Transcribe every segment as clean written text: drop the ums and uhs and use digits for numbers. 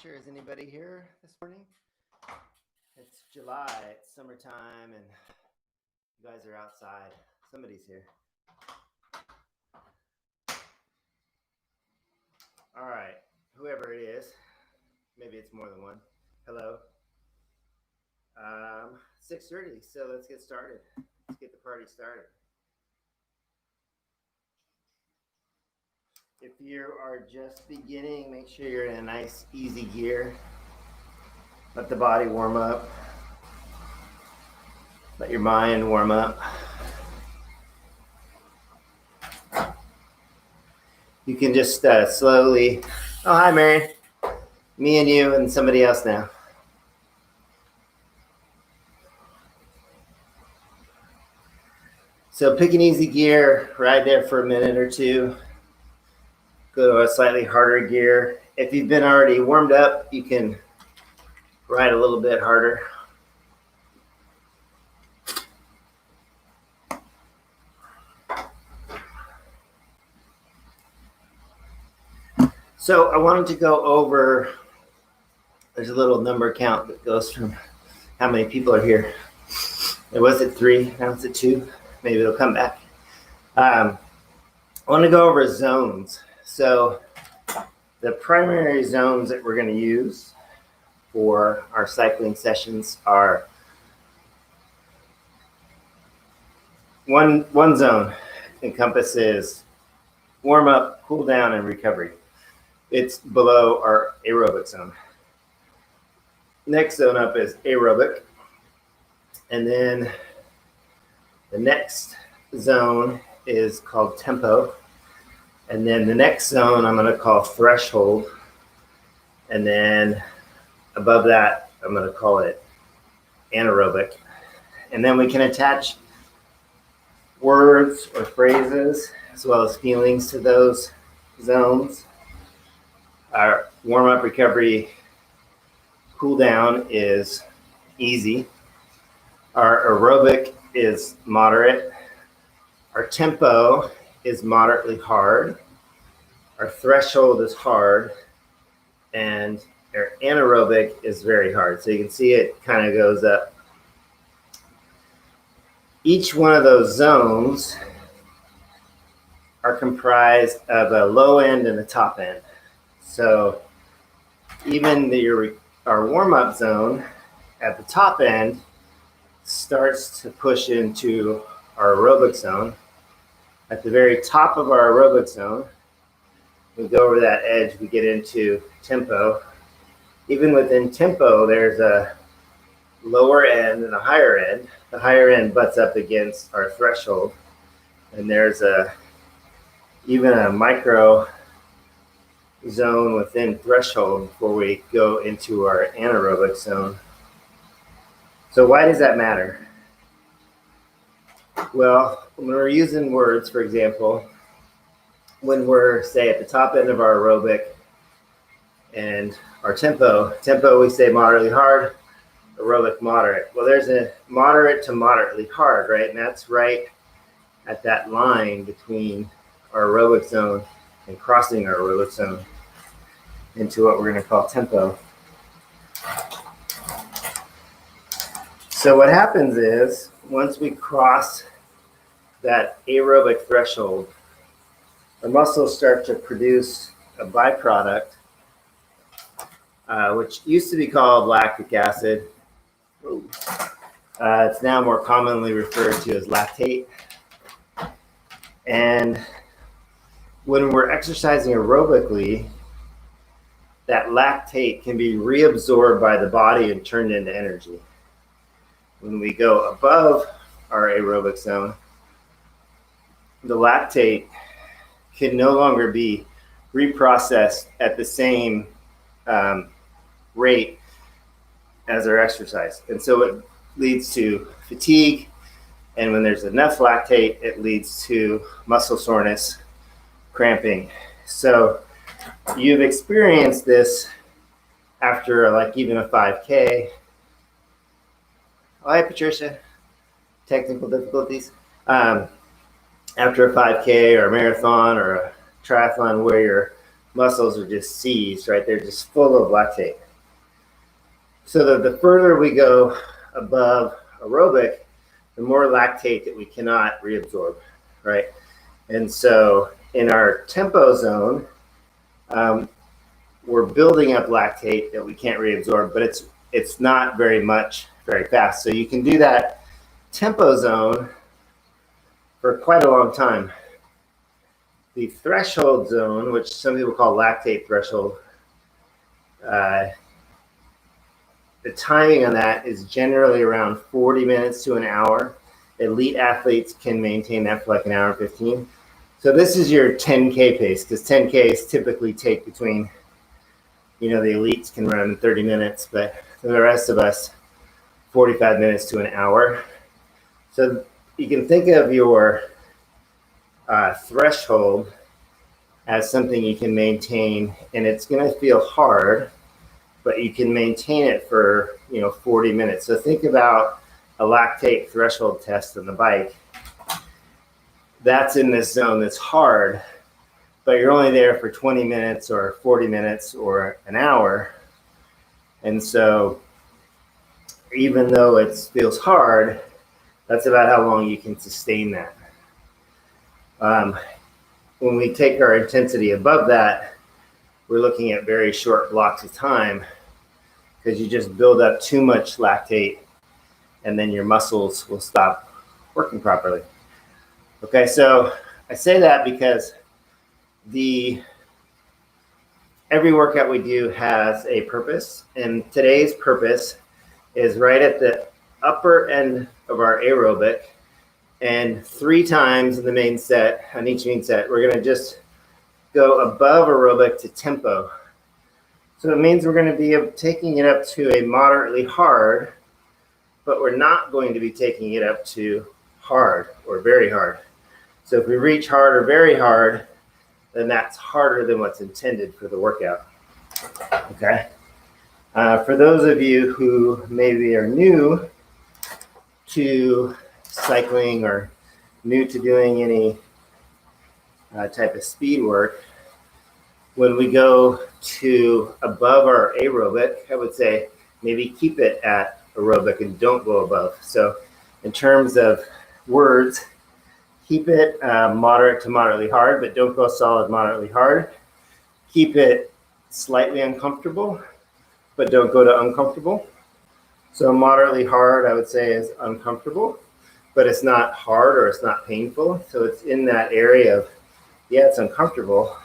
sure. Is anybody here this morning? It's July, it's summertime, and you guys are outside. Somebody's here. All right, whoever it is, maybe it's more than one. Hello. 6:30, so let's get started. Let's get the party started. If you are just beginning, make sure you're in a nice, easy gear. Let the body warm up. Let your mind warm up. You can just slowly, oh, hi, Mary. Me and you and somebody else now. So pick an easy gear, ride there for a minute or two. Go to a slightly harder gear. If you've been already warmed up, you can ride a little bit harder. So I wanted to go over, there's a little number count that goes from how many people are here. It was at 3, now it's at 2. Maybe it'll come back. I want to go over zones. So the primary zones that we're going to use for our cycling sessions are one zone encompasses warm up, cool down, and recovery. It's below our aerobic zone. Next zone up is aerobic. And then the next zone is called tempo. And then the next zone I'm going to call threshold. And then above that, I'm going to call it anaerobic. And then we can attach words or phrases as well as feelings to those zones. Our warm-up, recovery, cool down is easy. Our aerobic is moderate. Our tempo is moderately hard. Our threshold is hard. And our anaerobic is very hard. So you can see it kind of goes up. Each one of those zones are comprised of a low end and a top end. So even our warm-up zone at the top end starts to push into our aerobic zone. At the very top of our aerobic zone, we go over that edge, we get into tempo. Even within tempo, there's a lower end and a higher end. The higher end butts up against our threshold. And there's even a micro zone within threshold before we go into our anaerobic zone. So why does that matter? Well, when we're using words, for example, when we're, say, at the top end of our aerobic and our tempo we say moderately hard, aerobic moderate. Well, there's a moderate to moderately hard, right? And that's right at that line between our aerobic zone and crossing our aerobic zone into what we're going to call tempo. So what happens is once we cross that aerobic threshold, our muscles start to produce a byproduct, which used to be called lactic acid. It's now more commonly referred to as lactate. And when we're exercising aerobically, that lactate can be reabsorbed by the body and turned into energy. When we go above our aerobic zone, the lactate can no longer be reprocessed at the same rate as our exercise. And so it leads to fatigue. And when there's enough lactate, it leads to muscle soreness, cramping. So you've experienced this after like even a 5K. Oh, hi, Patricia. Technical difficulties. After a 5K or a marathon or a triathlon where you're muscles are just seized, right? They're just full of lactate. So that the further we go above aerobic, the more lactate that we cannot reabsorb, right? And so in our tempo zone, we're building up lactate that we can't reabsorb, but it's not very much, very fast. So you can do that tempo zone for quite a long time. The threshold zone, which some people call lactate threshold, the timing on that is generally around 40 minutes to an hour. Elite athletes can maintain that for like an hour and 15. So this is your 10K pace, because 10Ks typically take between, the elites can run in 30 minutes, but for the rest of us, 45 minutes to an hour. So you can think of your threshold as something you can maintain, and it's going to feel hard, but you can maintain it for 40 minutes. So think about a lactate threshold test on the bike. That's in this zone that's hard, but you're only there for 20 minutes or 40 minutes or an hour. And so even though it feels hard, that's about how long you can sustain that. When we take our intensity above that, we're looking at very short blocks of time, because you just build up too much lactate and then your muscles will stop working properly. Okay, so I say that because every workout we do has a purpose, and today's purpose is right at the upper end of our aerobic, and 3 times in the main set, on each main set, we're going to just go above aerobic to tempo. So it means we're going to be taking it up to a moderately hard, but we're not going to be taking it up to hard or very hard. So if we reach hard or very hard, then that's harder than what's intended for the workout. Okay. For those of you who maybe are new to cycling or new to doing any type of speed work, when we go to above our aerobic, I would say maybe keep it at aerobic and don't go above. So in terms of words, keep it moderate to moderately hard, but don't go solid moderately hard. Keep it slightly uncomfortable, but don't go to uncomfortable. So moderately hard, I would say, is uncomfortable, but it's not hard or it's not painful. So it's in that area of, yeah, it's uncomfortable,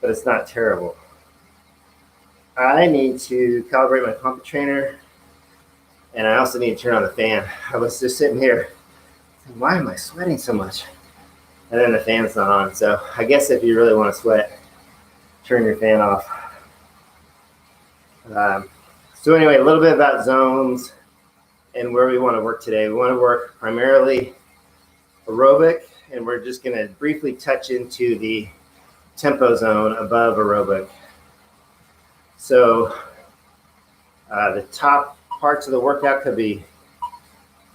but it's not terrible. I need to calibrate my comp trainer, and I also need to turn on the fan. I was just sitting here, why am I sweating so much? And then the fan's not on. So I guess if you really want to sweat, turn your fan off. So anyway, a little bit about zones and where we want to work today. We want to work primarily aerobic, and we're just going to briefly touch into the tempo zone above aerobic. So the top parts of the workout could be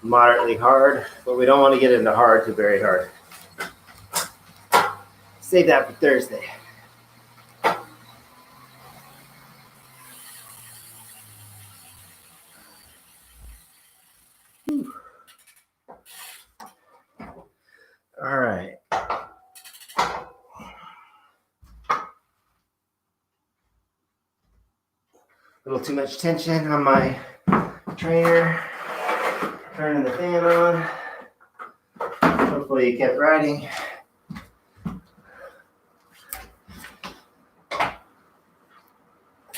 moderately hard, but we don't want to get into hard to very hard. Save that for Thursday. All right. A little too much tension on my trainer. Turning the fan on. Hopefully you kept riding.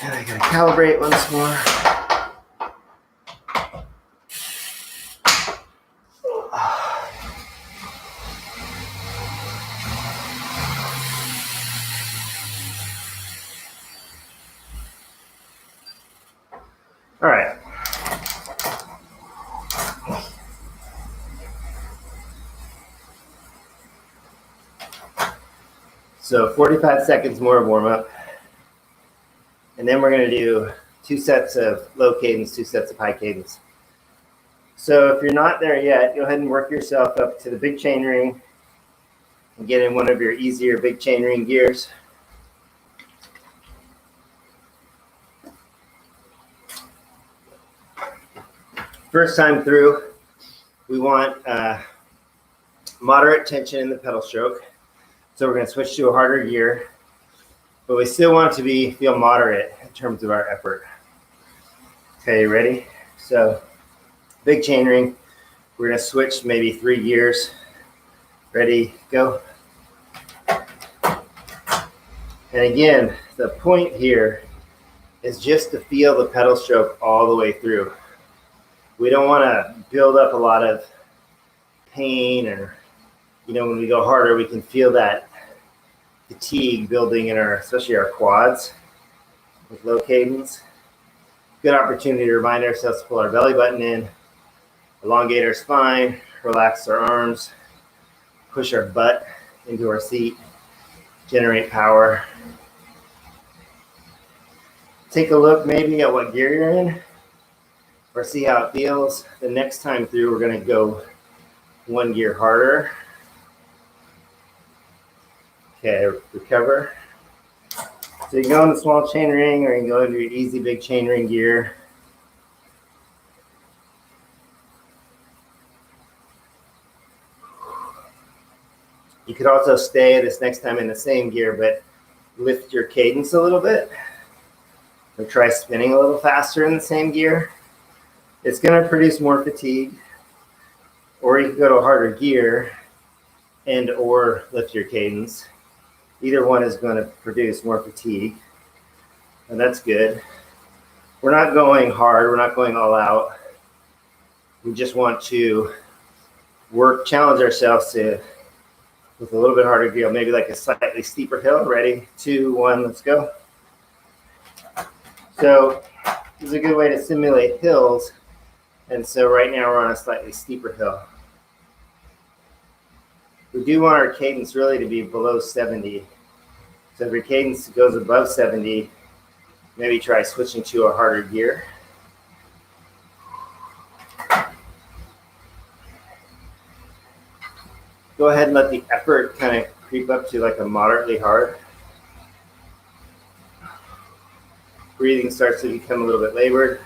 And I gotta calibrate once more. All right. So 45 seconds more of warm up. And then we're going to do 2 sets of low cadence, 2 sets of high cadence. So if you're not there yet, go ahead and work yourself up to the big chain ring and get in one of your easier big chain ring gears. First time through, we want moderate tension in the pedal stroke. So we're going to switch to a harder gear, but we still want it to feel moderate in terms of our effort. Okay, you ready? So big chainring. We're going to switch maybe 3 gears. Ready, go. And again, the point here is just to feel the pedal stroke all the way through. We don't want to build up a lot of pain, or, when we go harder, we can feel that fatigue building in especially our quads with low cadence. Good opportunity to remind ourselves to pull our belly button in, elongate our spine, relax our arms, push our butt into our seat, generate power. Take a look maybe at what gear you're in, or see how it feels. The next time through, we're going to go 1 gear harder. Okay, recover. So you can go in the small chain ring, or you can go into your easy big chain ring gear. You could also stay this next time in the same gear, but lift your cadence a little bit. Or try spinning a little faster in the same gear. It's going to produce more fatigue. Or you can go to a harder gear and or lift your cadence. Either one is going to produce more fatigue. And that's good. We're not going hard. We're not going all out. We just want to challenge ourselves with a little bit harder gear, maybe like a slightly steeper hill. Ready, 2, 1, let's go. So this is a good way to simulate hills. And so right now we're on a slightly steeper hill. We do want our cadence really to be below 70. So if your cadence goes above 70, maybe try switching to a harder gear. Go ahead and let the effort kind of creep up to like a moderately hard. Breathing starts to become a little bit labored.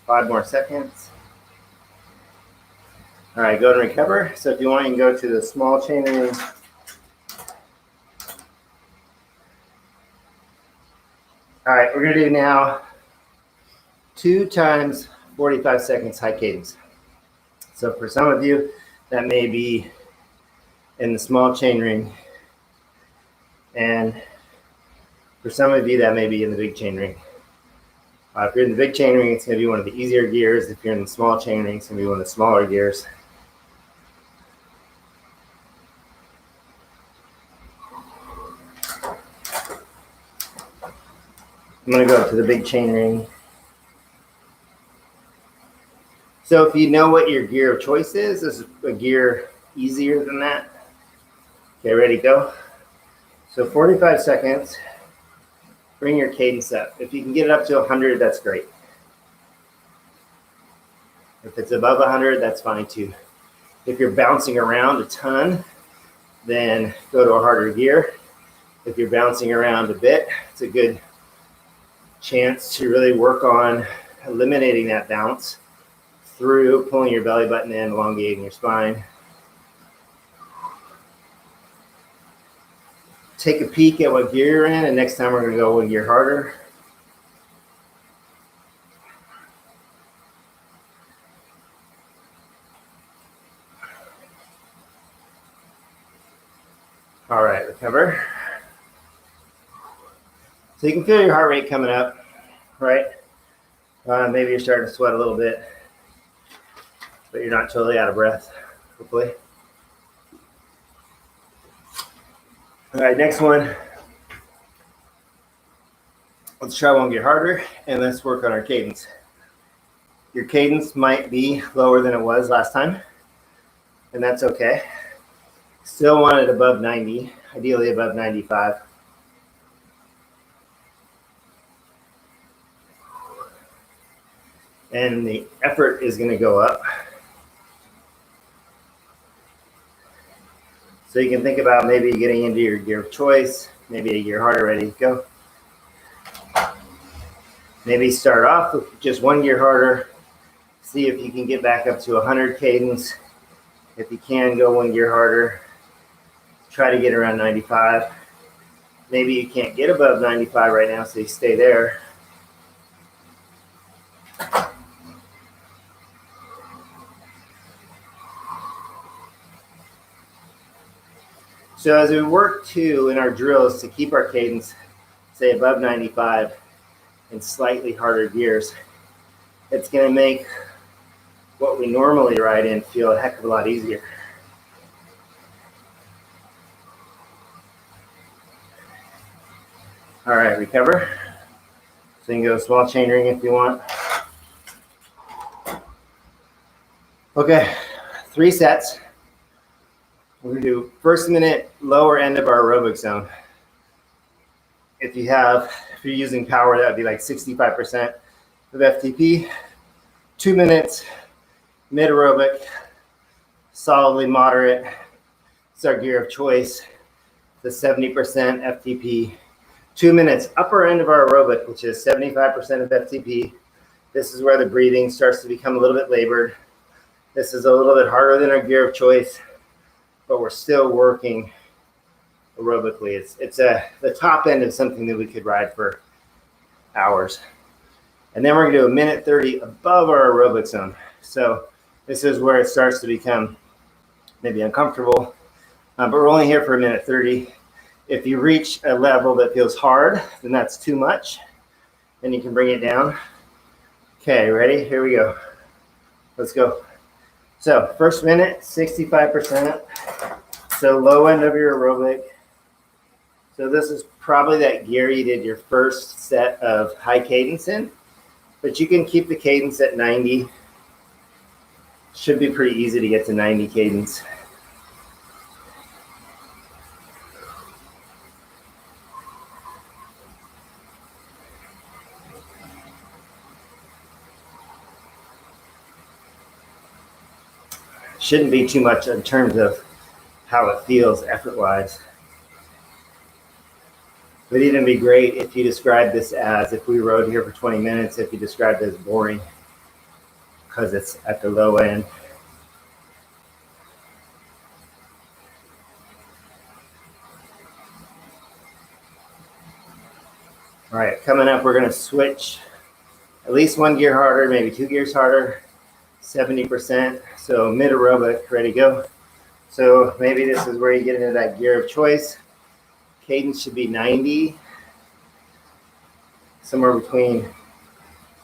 Five more seconds. All right, go and recover. So if you want, you can go to the small chain ring. All right, we're going to do now 2 times 45 seconds high cadence. So for some of you, that may be in the small chain ring. And for some of you, that may be in the big chain ring. If you're in the big chain ring, it's going to be one of the easier gears. If you're in the small chain ring, it's going to be one of the smaller gears. I'm going to go up to the big chain ring. So if you know what your gear of choice is, this is a gear easier than that. Okay, ready, go. So 45 seconds. Bring your cadence up. If you can get it up to 100, that's great. If it's above 100, that's fine too. If you're bouncing around a ton, then go to a harder gear. If you're bouncing around a bit, it's a good chance to really work on eliminating that bounce through pulling your belly button in, elongating your spine. Take a peek at what gear you're in, and next time we're going to go 1 gear harder. All right, recover. So you can feel your heart rate coming up, right? Maybe you're starting to sweat a little bit, but you're not totally out of breath, hopefully. All right, next one. Let's try 1 gear harder, and let's work on our cadence. Your cadence might be lower than it was last time, and that's okay. Still want it above 90, ideally above 95. And the effort is going to go up. So you can think about maybe getting into your gear of choice, maybe a gear harder, ready to go. Maybe start off with just one gear harder. See if you can get back up to 100 cadence. If you can, go one gear harder. Try to get around 95. Maybe you can't get above 95 right now, so you stay there. So as we work too in our drills to keep our cadence, say above 95 in slightly harder gears, it's going to make what we normally ride in feel a heck of a lot easier. All right, recover. So you can go small chain ring if you want. Okay, 3 sets. We're going to do first minute lower end of our aerobic zone. If you're using power, that would be like 65% of FTP. 2 minutes mid aerobic, solidly moderate. It's our gear of choice. The 70% FTP. 2 minutes upper end of our aerobic, which is 75% of FTP. This is where the breathing starts to become a little bit labored. This is a little bit harder than our gear of choice, but we're still working aerobically. It's the top end of something that we could ride for hours. And then we're going to do a minute 30 above our aerobic zone. So this is where it starts to become maybe uncomfortable, but we're only here for a minute 30. If you reach a level that feels hard, then that's too much. Then you can bring it down. Okay, ready? Here we go. Let's go. So first minute, 65%. So low end of your aerobic. So this is probably that gear you did your first set of high cadence in, but you can keep the cadence at 90. Should be pretty easy to get to 90 cadence. Shouldn't be too much in terms of how it feels effort-wise. It would even be great if you described this as, if we rode here for 20 minutes, if you described it as boring, because it's at the low end. All right, coming up, we're going to switch at least one gear harder, maybe 2 gears harder, 70%. So mid aerobic, ready to go. So maybe this is where you get into that gear of choice. Cadence should be 90, somewhere between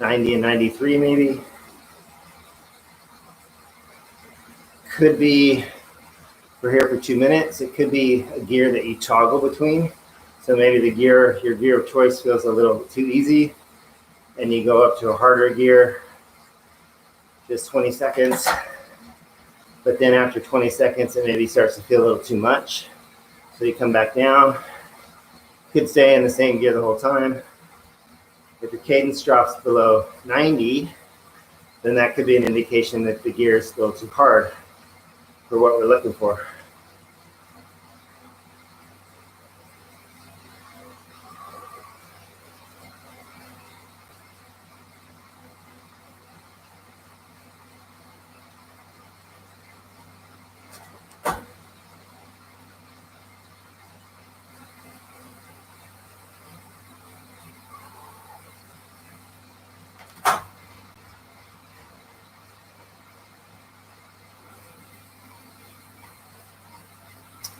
90 and 93 maybe. Could be, we're here for 2 minutes. It could be a gear that you toggle between. So maybe your gear of choice feels a little too easy and you go up to a harder gear, just 20 seconds. But then after 20 seconds, it maybe starts to feel a little too much. So you come back down. Could stay in the same gear the whole time. If your cadence drops below 90, then that could be an indication that the gear is still too hard for what we're looking for.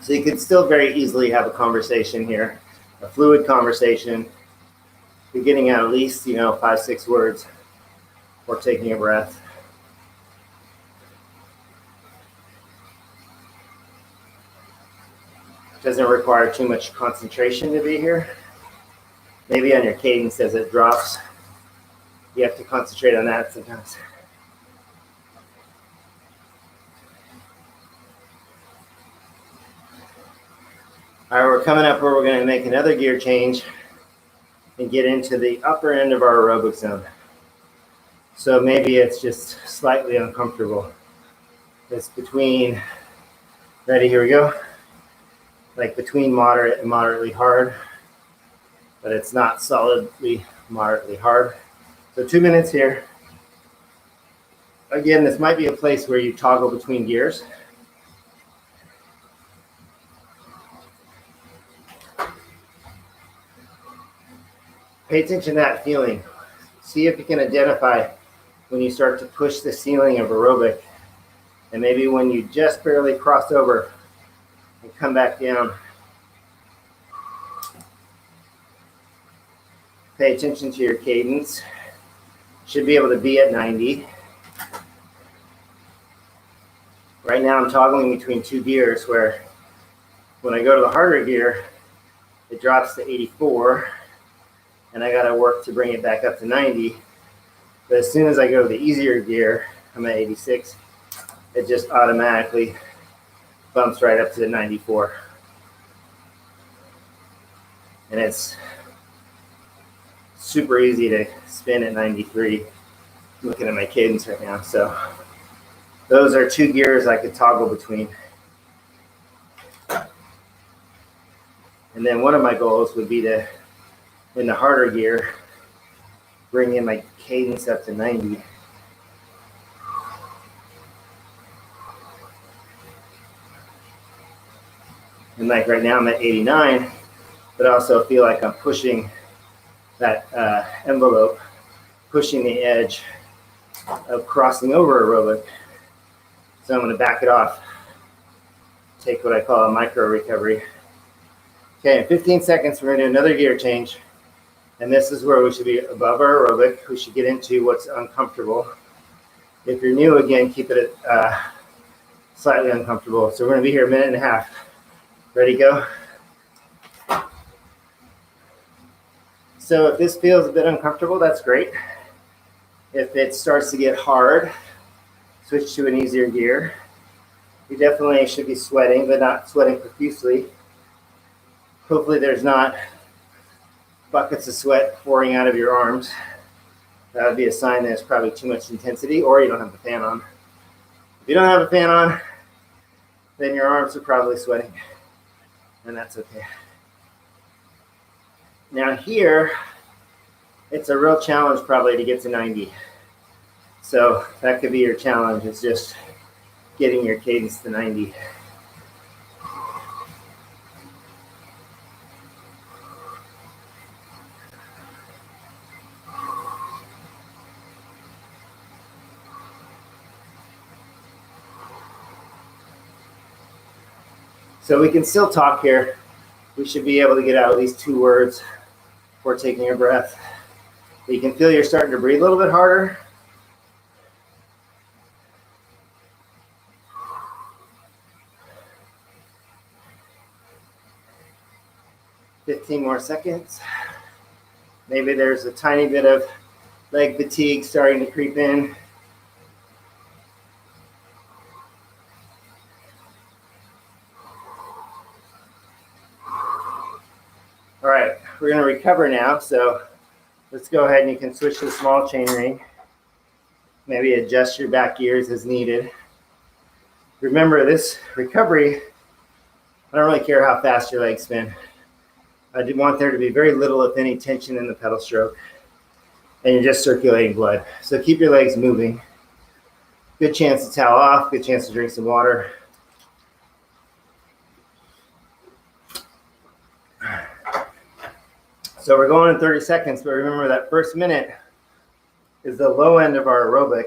So you could still very easily have a conversation here, a fluid conversation. You're getting out at least, 5-6 words or taking a breath. Doesn't require too much concentration to be here. Maybe on your cadence as it drops, you have to concentrate on that sometimes. All right, we're coming up where we're going to make another gear change and get into the upper end of our aerobic zone. So maybe it's just slightly uncomfortable. It's between, ready, here we go. like between moderate and moderately hard, but it's not solidly moderately hard. So 2 minutes here. Again, this might be a place where you toggle between gears. Pay attention to that feeling. See if you can identify when you start to push the ceiling of aerobic, and maybe when you just barely cross over and come back down. Pay attention to your cadence. Should be able to be at 90. Right now I'm toggling between two gears where when I go to the harder gear, it drops to 84, and I gotta work to bring it back up to 90. But as soon as I go to the easier gear, I'm at 86, it just automatically bumps right up to 94. And it's super easy to spin at 93. I'm looking at my cadence right now. So those are two gears I could toggle between. And then one of my goals would be to, in the harder gear, bring in my cadence up to 90. And like right now I'm at 89, but I also feel like I'm pushing that envelope, pushing the edge of crossing over aerobic. So I'm going to back it off, take what I call a micro recovery. Okay, in 15 seconds, we're going to do another gear change. And this is where we should be above our aerobic. We should get into what's uncomfortable. If you're new, again, keep it at slightly uncomfortable. So we're going to be here a minute and a half. Ready, go? So if this feels a bit uncomfortable, that's great. If it starts to get hard, switch to an easier gear. You definitely should be sweating, but not sweating profusely. Hopefully there's not buckets of sweat pouring out of your arms. That would be a sign that it's probably too much intensity, or you don't have the fan on. If you don't have a fan on, then your arms are probably sweating, and that's okay. Now here, it's a real challenge probably to get to 90. So that could be your challenge, is just getting your cadence to 90. So we can still talk here. We should be able to get out at least 2 words before taking a breath. But you can feel you're starting to breathe a little bit harder. "15 more seconds. Maybe there's a tiny bit of leg fatigue starting to creep in. All right, we're going to recover now. So let's go ahead and you can switch to the small chain ring. Maybe adjust your back gears as needed. Remember, this recovery, I don't really care how fast your legs spin. I do want there to be very little, if any, tension in the pedal stroke, and you're just circulating blood. So keep your legs moving. Good chance to towel off, good chance to drink some water. So we're going in 30 seconds, but remember that first minute is the low end of our aerobic,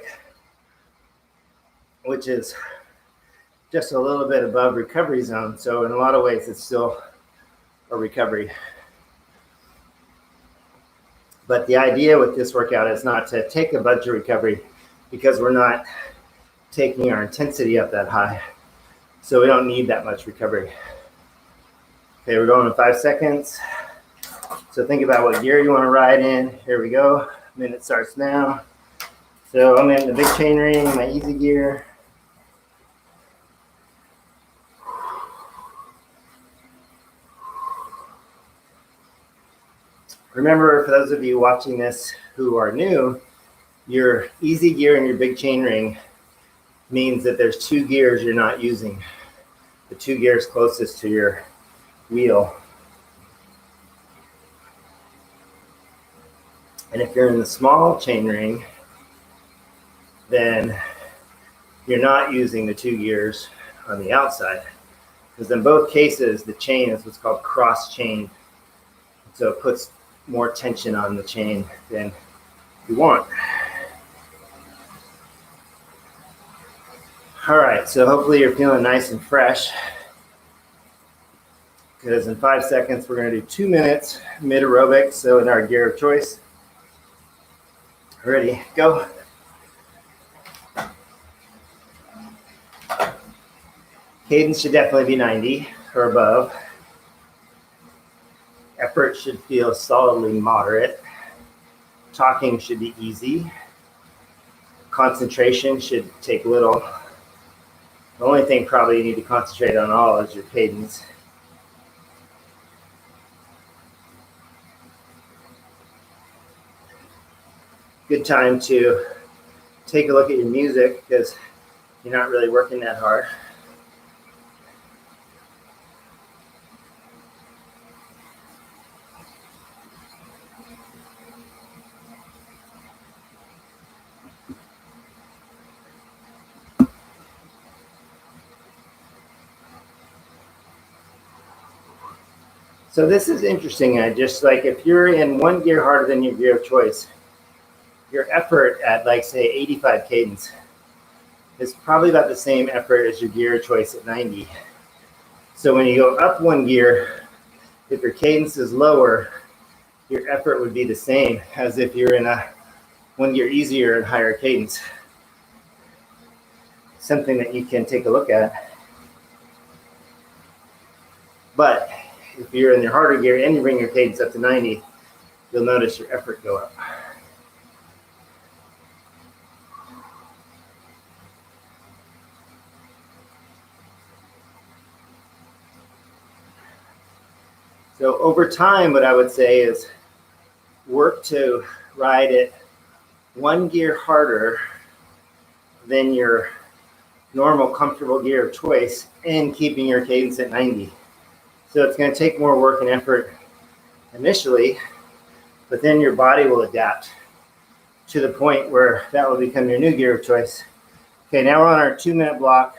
which is just a little bit above recovery zone. So in a lot of ways, it's still a recovery. But the idea with this workout is not to take a bunch of recovery, because we're not taking our intensity up that high. So we don't need that much recovery. Okay, we're going in 5 seconds. So think about what gear you want to ride in. Here we go. Minute starts now. So I'm in the big chain ring, my easy gear. Remember, for those of you watching this who are new, your easy gear and your big chain ring means that there's 2 gears you're not using. The 2 gears closest to your wheel. And if you're in the small chain ring, then you're not using the 2 gears on the outside, because in both cases the chain is what's called cross chain, so it puts more tension on the chain than you want. All right, so hopefully you're feeling nice and fresh, because in 5 seconds we're going to do 2 minutes mid aerobic, so in our gear of choice. Ready, go. Cadence should definitely be 90 or above. Effort should feel solidly moderate. Talking should be easy. Concentration should take little. The only thing probably you need to concentrate on all is your cadence. Good time to take a look at your music, because you're not really working that hard. So this is interesting. I just like, if you're in one gear harder than your gear of choice, your effort at, like, say 85 cadence is probably about the same effort as your gear of choice at 90. So when you go up one gear, if your cadence is lower, your effort would be the same as if you're in a one gear easier and higher cadence. Something that you can take a look at. But if you're in your harder gear and you bring your cadence up to 90, you'll notice your effort go up. So over time, what I would say is work to ride it one gear harder than your normal comfortable gear of choice and keeping your cadence at 90. So it's going to take more work and effort initially, but then your body will adapt to the point where that will become your new gear of choice. Okay, now we're on our 2 minute block,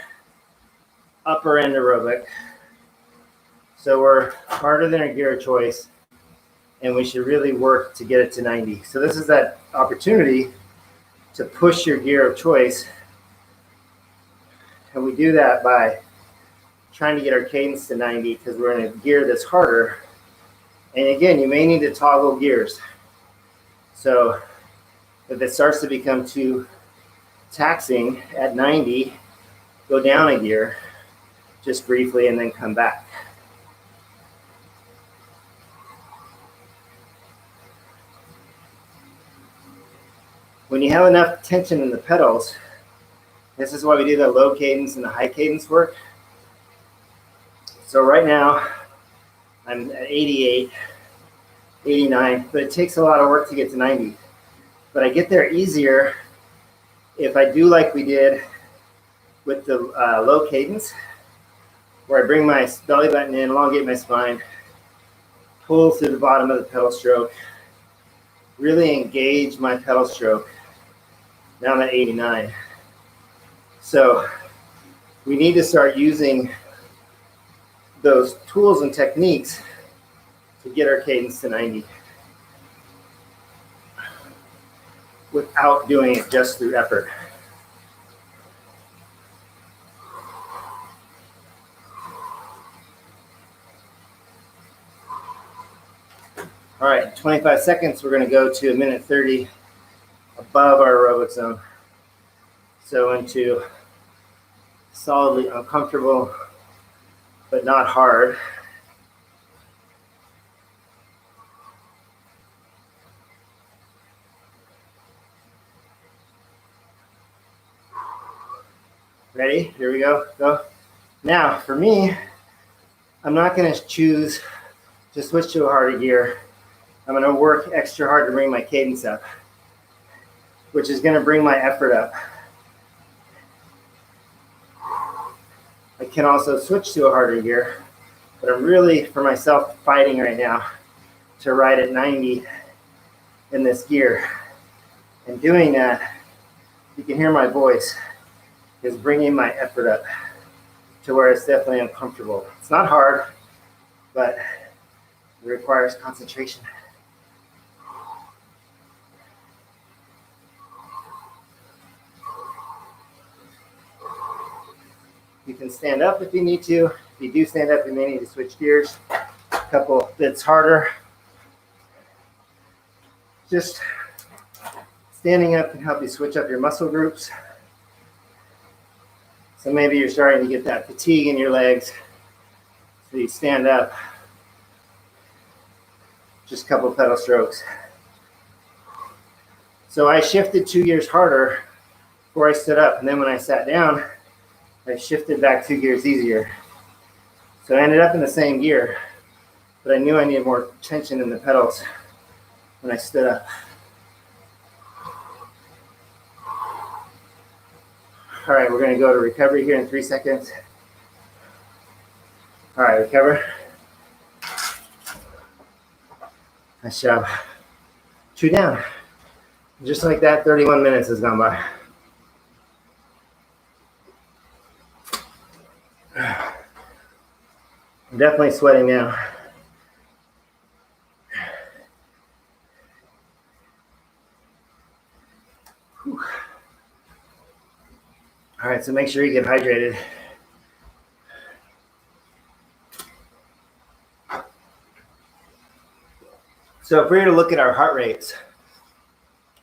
upper end aerobic. So we're harder than our gear of choice, and we should really work to get it to 90. So this is that opportunity to push your gear of choice. And we do that by trying to get our cadence to 90, because we're in a gear that's harder. And again, you may need to toggle gears. So if it starts to become too taxing at 90, go down a gear just briefly and then come back. When you have enough tension in the pedals, this is why we do the low cadence and the high cadence work. So right now, I'm at 88, 89, but it takes a lot of work to get to 90. But I get there easier if I do like we did with the low cadence, where I bring my belly button in, elongate my spine, pull through the bottom of the pedal stroke, really engage my pedal stroke. Now I'm at 89. So we need to start using those tools and techniques to get our cadence to 90 without doing it just through effort. All right, 25 seconds, we're going to go to a minute 30 above our aerobic zone. So into solidly uncomfortable, but not hard. Ready? Here we go. Go. Now, for me, I'm not going to choose to switch to a harder gear. I'm going to work extra hard to bring my cadence up, which is going to bring my effort up. I can also switch to a harder gear But I'm really, for myself, fighting right now to ride at 90 in this gear. And doing that, you can hear my voice, is bringing my effort up to where it's definitely uncomfortable. It's not hard, but it requires concentration. You can stand up if you need to. If you do stand up, you may need to switch gears a couple bits harder. Just standing up can help you switch up your muscle groups. So maybe you're starting to get that fatigue in your legs. So you stand up, just a couple pedal strokes. So I shifted 2 gears harder before I stood up. And then when I sat down, I shifted back 2 gears easier. So I ended up in the same gear, but I knew I needed more tension in the pedals when I stood up. All right, we're going to go to recovery here in 3 seconds. All right, recover. Nice job. 2 down. Just like that, 31 minutes has gone by. I'm definitely sweating now. Whew. All right, so make sure you get hydrated. So if we were to look at our heart rates,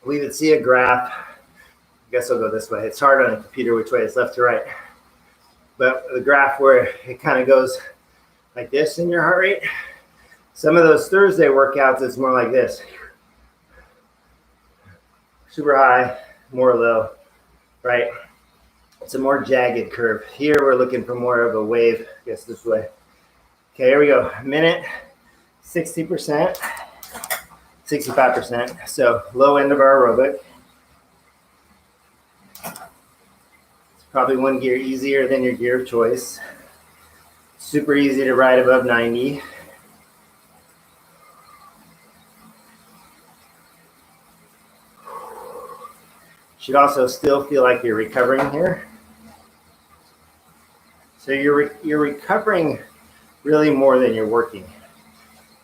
we would see a graph. I guess I'll go this way. It's hard on a computer which way it's left to right. But the graph where it kind of goes like this in your heart rate. Some of those Thursday workouts, it's more like this. Super high, more low, right? It's a more jagged curve. Here we're looking for more of a wave, I guess this way. Okay, here we go. Minute, 60%, 65%. So low end of our aerobic. It's probably 1 gear easier than your gear of choice. Super easy to ride above 90. Should also still feel like you're recovering here. So you're recovering really more than you're working.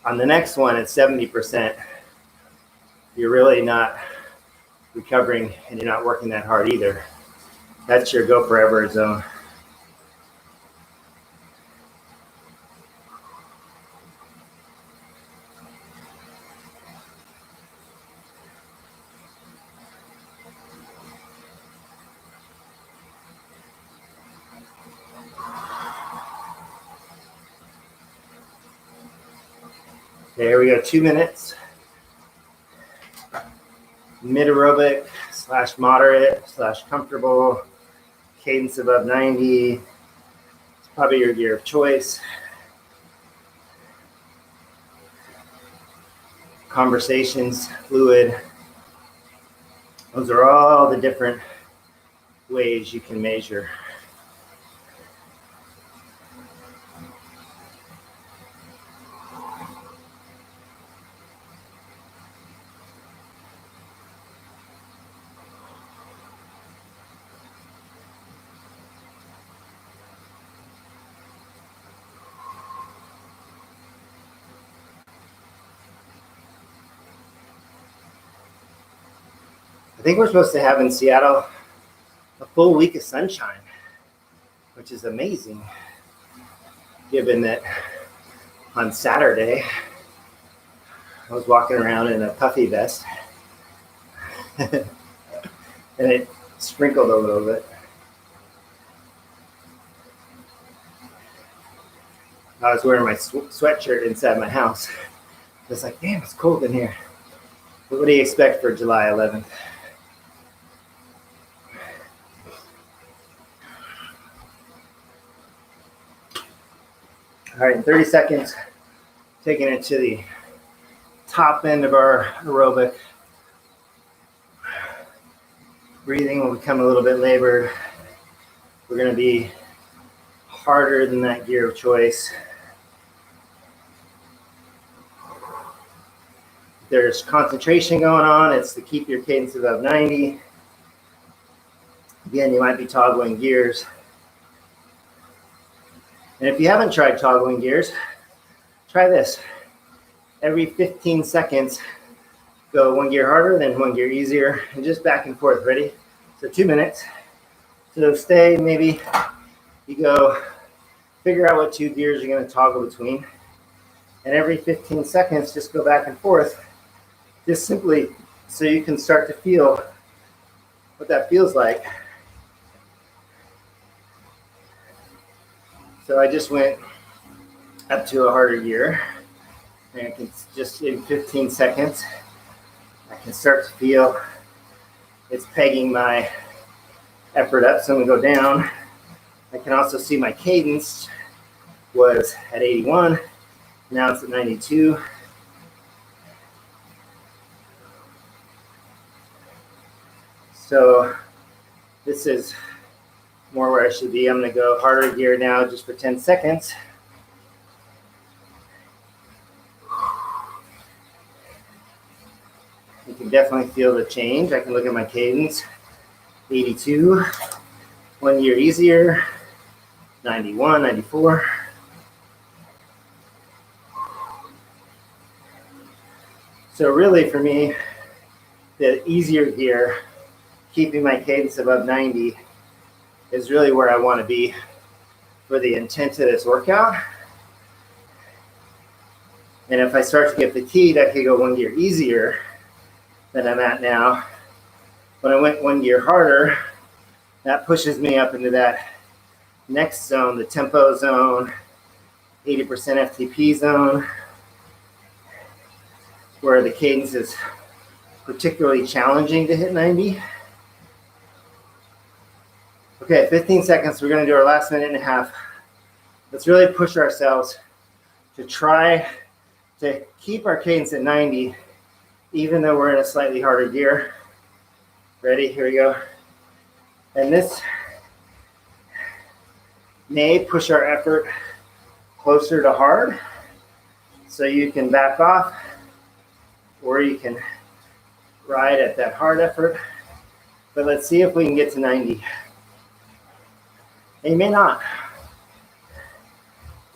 On the next one at 70%, you're really not recovering and you're not working that hard either. That's your go forever zone. There we go, 2 minutes. Mid aerobic / moderate / comfortable. Cadence above 90. It's probably your gear of choice. Conversations, fluid. Those are all the different ways you can measure. I think we're supposed to have in Seattle a full week of sunshine, which is amazing, given that on Saturday I was walking around in a puffy vest and it sprinkled a little bit. I was wearing my sweatshirt inside my house. I was like, damn, it's cold in here. But what do you expect for July 11th? All right, in 30 seconds, taking it to the top end of our aerobic. Breathing will become a little bit labored. We're going to be harder than that gear of choice. there's concentration going on, it's to keep your cadence above 90. Again, you might be toggling gears. And if you haven't tried toggling gears, try this. Every 15 seconds, go one gear harder, then one gear easier, and just back and forth. Ready? So 2 minutes. So stay, maybe you go figure out what 2 gears you're going to toggle between. And every 15 seconds, just go back and forth, just simply so you can start to feel what that feels like. So I just went up to a harder gear, and it's just in 15 seconds, I can start to feel it's pegging my effort up. So I'm going to go down. I can also see my cadence was at 81. Now it's at 92. So this is more where I should be. I'm going to go harder gear now just for 10 seconds. You can definitely feel the change. I can look at my cadence. 82, 1 gear easier, 91, 94. So really for me, the easier gear, keeping my cadence above 90, is really where I want to be for the intent of this workout. And if I start to get fatigued, I could go 1 gear easier than I'm at now. When I went 1 gear harder, that pushes me up into that next zone, the tempo zone, 80% FTP zone, where the cadence is particularly challenging to hit 90. Okay, 15 seconds. We're going to do our last minute and a half. Let's really push ourselves to try to keep our cadence at 90, even though we're in a slightly harder gear. Ready? Here we go. And this may push our effort closer to hard, so you can back off, or you can ride at that hard effort. But let's see if we can get to 90. And you may not.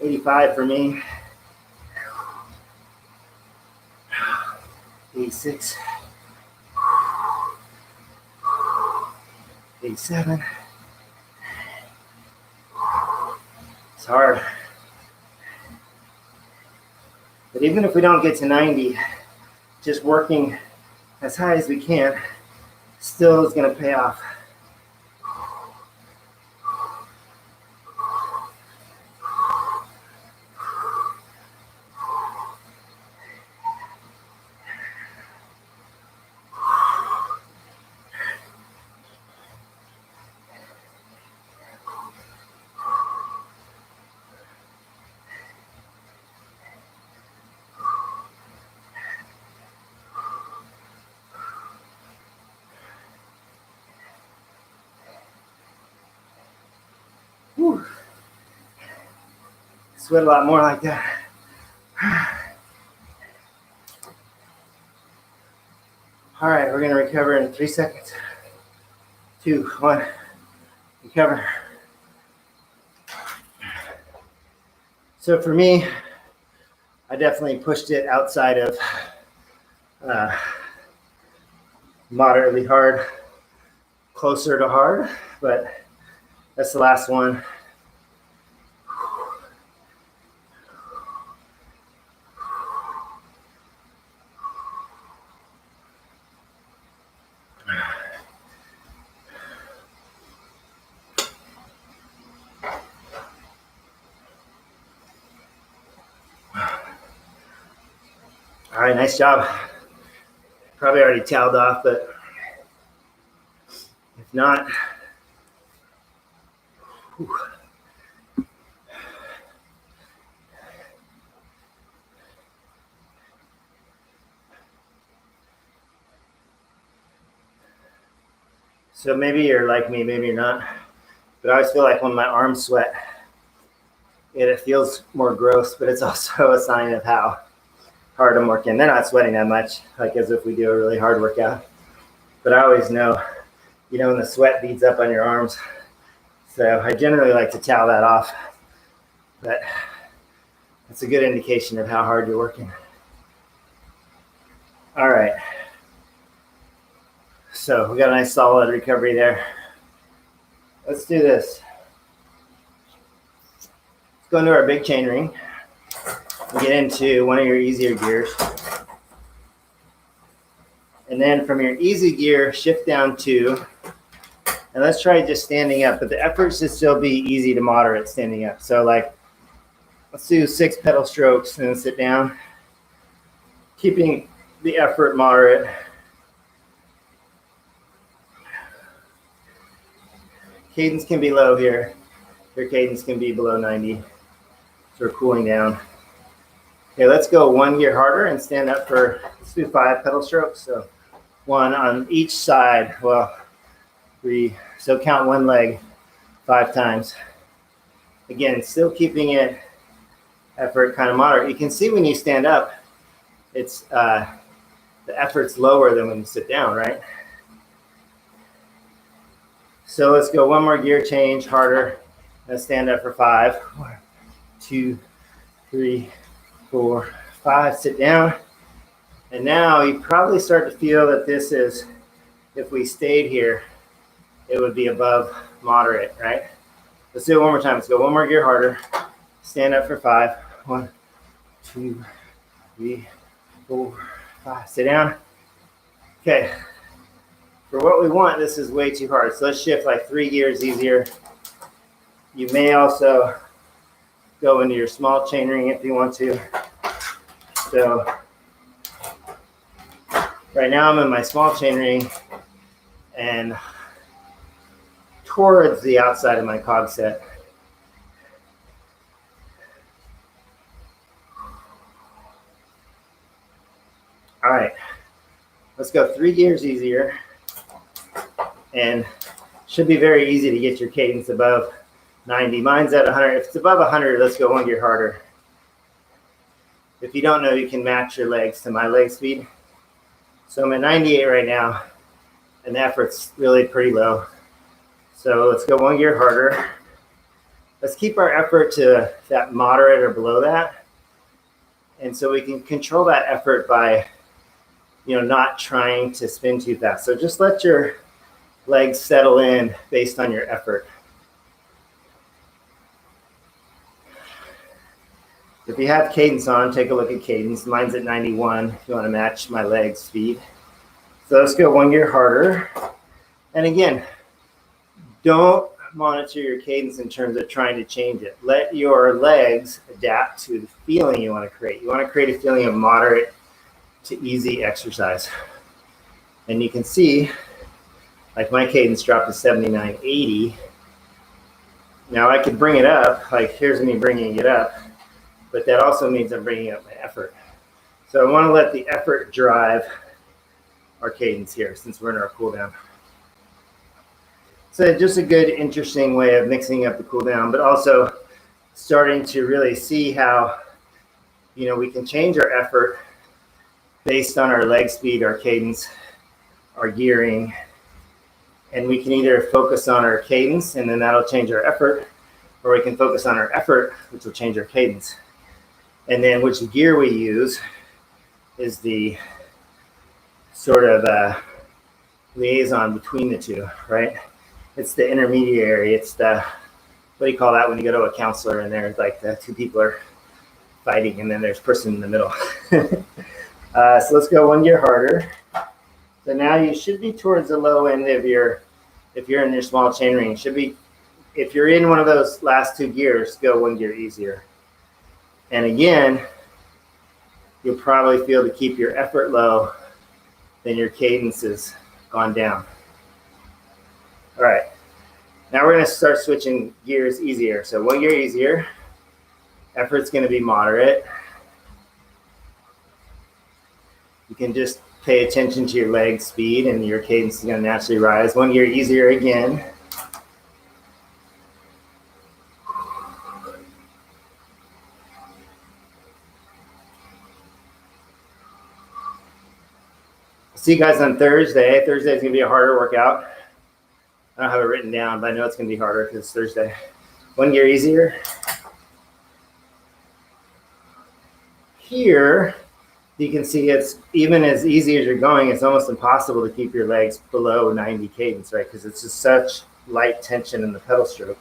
85 for me. 86. 87. It's hard. But even if we don't get to 90, just working as high as we can still is going to pay off. Whew. Sweat a lot more like that. All right, we're going to recover in 3 seconds. 2, 1, recover. So for me, I definitely pushed it outside of moderately hard, closer to hard, but that's the last one. All right, nice job. Probably already toweled off, but if not, whew. So maybe you're like me, maybe you're not, but I always feel like when my arms sweat, it feels more gross, but it's also a sign of how hard I'm working. They're not sweating that much, like as if we do a really hard workout. But I always know, you know, when the sweat beads up on your arms. So I generally like to towel that off. But that's a good indication of how hard you're working. All right. So we got a nice solid recovery there. Let's do this. Let's go into our big chain ring and get into one of your easier gears. And then from your easy gear, shift down to, and let's try just standing up, but the effort should still be easy to moderate standing up. So like, let's do 6 pedal strokes and then sit down, keeping the effort moderate. Cadence can be low here. Your cadence can be below 90. So we're cooling down. Okay, let's go 1 gear harder and stand up for, let's do 5 pedal strokes. So 1 on each side. Well, 3. So count 1 leg 5 times. Again, still keeping it effort kind of moderate. You can see when you stand up, it's the effort's lower than when you sit down, right? So let's go 1 more gear change, harder. Let's stand up for 5. 1, 2, 3, 4, 5. Sit down. And now you probably start to feel that this is, if we stayed here, it would be above moderate, right? Let's do it one more time. Let's go 1 more gear harder. Stand up for 5. 1, 2, 3, 4, 5. Sit down. Okay. For what we want, this is way too hard. So let's shift like 3 gears easier. You may also go into your small chain ring if you want to. So right now I'm in my small chain ring and towards the outside of my cog set. All right, let's go 3 gears easier, and should be very easy to get your cadence above 90. Mine's at 100. If it's above 100, let's go 1 gear harder. If you don't know, you can match your legs to my leg speed. So I'm at 98 right now, and the effort's really pretty low. So let's go 1 gear harder. Let's keep our effort to that moderate or below that. And so we can control that effort by, you know, not trying to spin too fast. So just let your legs settle in based on your effort. If you have cadence on, take a look at cadence. Mine's at 91 if you want to match my leg speed. So let's go 1 gear harder. And again, don't monitor your cadence in terms of trying to change it. Let your legs adapt to the feeling you want to create. You want to create a feeling of moderate to easy exercise. And you can see, like my cadence dropped to 79.80. Now I could bring it up, like here's me bringing it up, but that also means I'm bringing up my effort. So I want to let the effort drive our cadence here since we're in our cool down. So just a good, interesting way of mixing up the cool down, but also starting to really see how, you know, we can change our effort based on our leg speed, our cadence, our gearing, and we can either focus on our cadence and then that'll change our effort, or we can focus on our effort, which will change our cadence. And then which gear we use is the sort of liaison between the two, right? It's the intermediary. It's the, what do you call that when you go to a counselor and there's like the 2 people are fighting and then there's a person in the middle. So let's go 1 gear harder. So now you should be towards the low end of your, if you're in your small chain ring, should be, if you're in one of those last 2 gears, go 1 gear easier. And again, you'll probably feel to keep your effort low, then your cadence has gone down. All right, now we're gonna start switching gears easier. So 1 gear easier, effort's gonna be moderate. You can just pay attention to your leg speed and your cadence is gonna naturally rise. 1 gear easier again. See you guys on Thursday. Thursday is going to be a harder workout. I don't have it written down, but I know it's going to be harder because it's Thursday. One gear easier. Here, you can see it's even as easy as you're going, it's almost impossible to keep your legs below 90 cadence, right? Because it's just such light tension in the pedal stroke.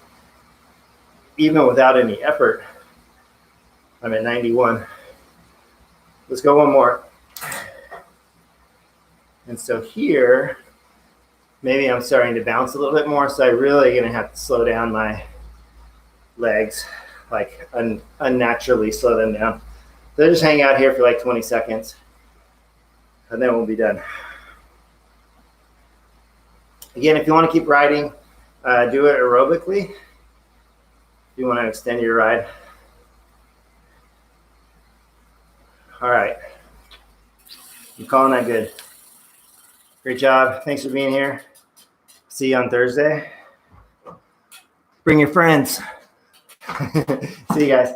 Even without any effort, I'm at 91. Let's go one more. And so here, maybe I'm starting to bounce a little bit more, so I'm really going to have to slow down my legs, like unnaturally slow them down. So just hang out here for like 20 seconds, and then we'll be done. Again, if you want to keep riding, do it aerobically. If you want to extend your ride. All right. I'm calling that good. Great job. Thanks for being here. See you on Thursday. Bring your friends. See you guys.